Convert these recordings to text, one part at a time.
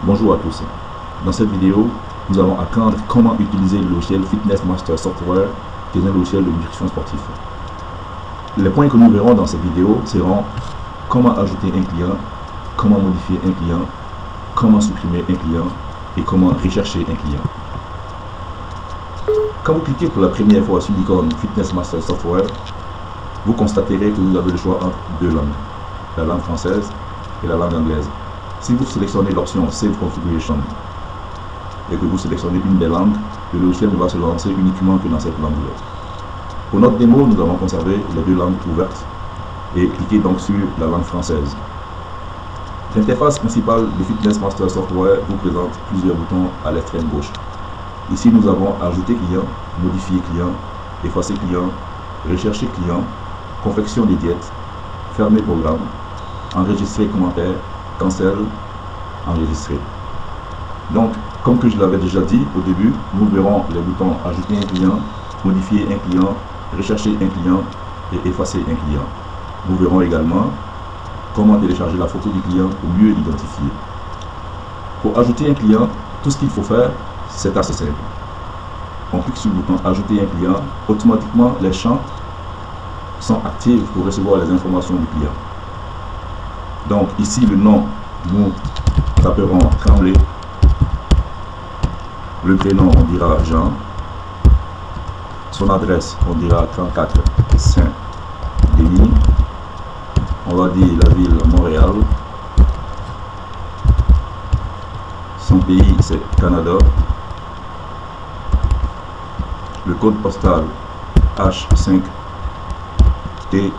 Bonjour à tous. Dans cette vidéo, nous allons apprendre comment utiliser le logiciel Fitness Master Software, qui est un logiciel de nutrition sportive. Les points que nous verrons dans cette vidéo seront comment ajouter un client, comment modifier un client, comment supprimer un client et comment rechercher un client. Quand vous cliquez pour la première fois sur l'icône Fitness Master Software, vous constaterez que vous avez le choix entre deux langues, la langue française et la langue anglaise. Si vous sélectionnez l'option Save Configuration et que vous sélectionnez une des langues, le logiciel ne va se lancer uniquement que dans cette langue-là. Pour notre démo, nous allons conserver les deux langues ouvertes et cliquer donc sur la langue française. L'interface principale de Fitness Master Software vous présente plusieurs boutons à l'extrême gauche. Ici, nous avons Ajouter client, Modifier client, Effacer client, Rechercher client, Confection des diètes, Fermer programme, Enregistrer commentaire, Cancel, Enregistrer. Donc, comme que je l'avais déjà dit au début, nous verrons les boutons Ajouter un client, Modifier un client, Rechercher un client et Effacer un client. Nous verrons également comment télécharger la photo du client pour mieux l'identifier. Pour ajouter un client, tout ce qu'il faut faire, c'est assez simple. On clique sur le bouton Ajouter un client, automatiquement les champs sont actifs pour recevoir les informations du client. Donc ici le nom, nous taperons Tremblay, le prénom on dira Jean, son adresse on dira 34 Saint-Denis, on va dire la ville Montréal, son pays c'est Canada, le code postal H5 T8U6,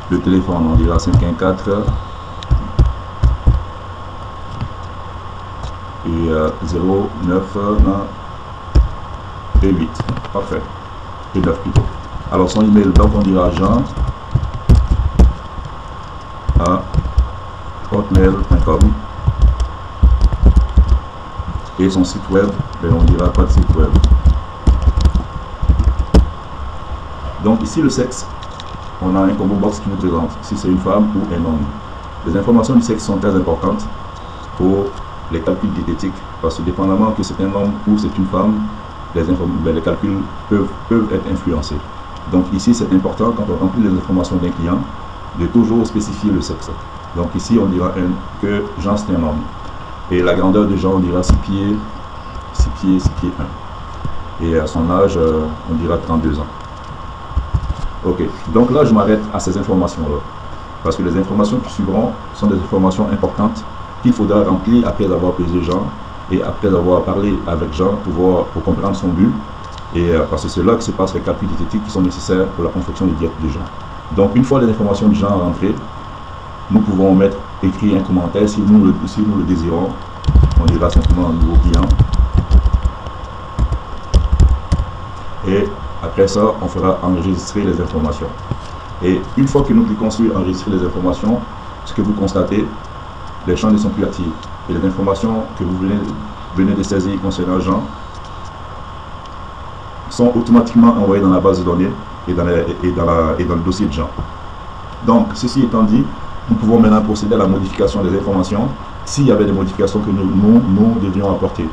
le téléphone on dira 514 et 09 et 8, parfait, et 9 plutôt. Alors son email, donc on dira Jean à hotmail.com et son site web, on dira pas de site web. Donc ici le sexe, on a un combo box qui nous présente si c'est une femme ou un homme. Les informations du sexe sont très importantes pour les calculs diététiques parce que dépendamment que c'est un homme ou c'est une femme, les calculs peuvent être influencés. Donc ici c'est important quand on remplit les informations d'un client de toujours spécifier le sexe. Donc ici on dira que Jean c'est un homme et la grandeur de Jean on dira 6 pieds 1 et à son âge on dira 32 ans. Ok, donc là je m'arrête à ces informations-là, parce que les informations qui suivront sont des informations importantes qu'il faudra remplir après avoir pesé Jean et après avoir parlé avec Jean pour comprendre son but, et parce que c'est là que se passent les calculs diététiques qui sont nécessaires pour la confection des diètes de Jean. Donc une fois les informations de Jean rentrées, nous pouvons écrire un commentaire si nous le désirons. On dira simplement un nouveau client. Et après ça, on fera enregistrer les informations. Et une fois que nous cliquons sur enregistrer les informations, ce que vous constatez, les champs ne sont plus actifs. Et les informations que vous venez de saisir concernant Jean sont automatiquement envoyées dans la base de données et dans le dossier de Jean. Donc, ceci étant dit, nous pouvons maintenant procéder à la modification des informations s'il y avait des modifications que nous devions apporter.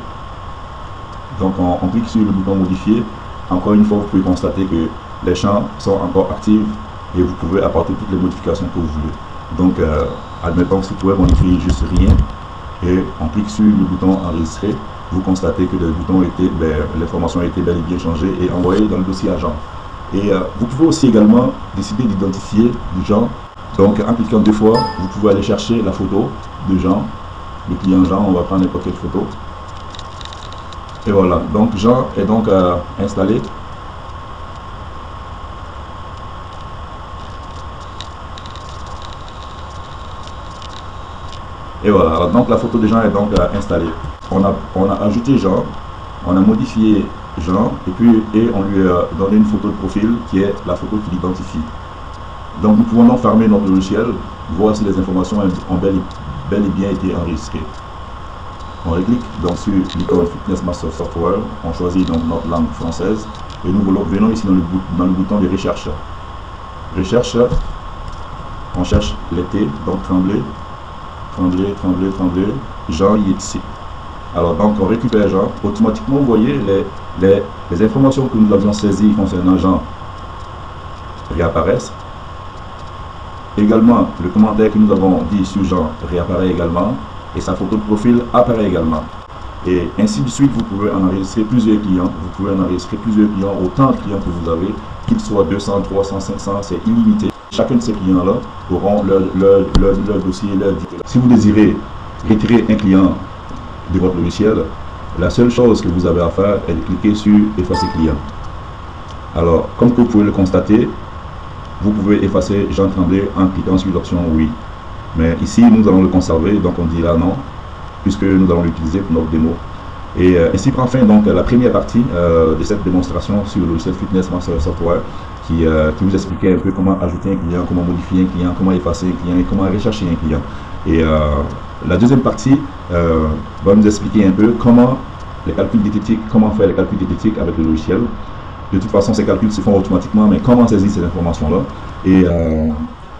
Donc, on clique sur le bouton modifier. Encore une fois, vous pouvez constater que les champs sont encore actifs et vous pouvez apporter toutes les modifications que vous voulez. Donc, admettons que site web, on écrit juste rien et on clique sur le bouton enregistrer. Vous constatez que l'information a été bel et bien changée et envoyée dans le dossier à Jean. Et vous pouvez aussi également décider d'identifier Jean. Donc, en cliquant 2 fois, vous pouvez aller chercher la photo de Jean, le client Jean. On va prendre n'importe quelle photo. Et voilà, donc Jean est donc installé. Et voilà, donc la photo de Jean est donc installée. On a ajouté Jean, on a modifié Jean et on lui a donné une photo de profil qui est la photo qui l'identifie. Donc nous pouvons donc fermer notre logiciel, voir si les informations ont bel et bien été enregistrées. On reclique donc sur l'icône Fitness Master Software, on choisit donc notre langue française et nous venons ici dans le bouton de recherche. Recherche on cherche les T, donc Tremblay, Jean Yetsi. Alors donc on récupère Jean, automatiquement vous voyez les informations que nous avions saisies concernant Jean réapparaissent. Également, le commentaire que nous avons dit sur Jean réapparaît également et sa photo de profil apparaît également. Et ainsi de suite, vous pouvez en enregistrer plusieurs clients. Vous pouvez en enregistrer plusieurs clients, autant de clients que vous avez, qu'ils soient 200, 300, 500, c'est illimité. Chacun de ces clients-là auront leur dossier, leur vie. Si vous désirez retirer un client de votre logiciel, la seule chose que vous avez à faire est de cliquer sur effacer client. Alors, comme vous pouvez le constater, vous pouvez effacer Jean Tremblay en cliquant sur l'option oui. Mais ici, nous allons le conserver, donc on dira non, puisque nous allons l'utiliser pour notre démo. Et ainsi prend fin donc la première partie de cette démonstration sur le logiciel Fitness Master Software qui vous expliquait un peu comment ajouter un client, comment modifier un client, comment effacer un client et comment rechercher un client. Et la deuxième partie va nous expliquer un peu comment les calculs diététiques, comment faire les calculs diététiques avec le logiciel. De toute façon, ces calculs se font automatiquement, mais comment saisir ces informations-là.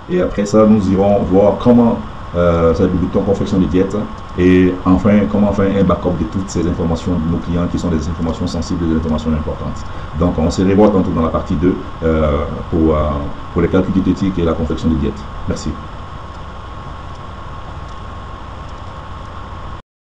Et après ça, nous irons voir comment ça le bouton confection de diète et enfin comment faire un backup de toutes ces informations de nos clients qui sont des informations sensibles, des informations importantes. Donc on se revoit tantôt dans la partie 2 pour les calculs diététiques et la confection de diète. Merci.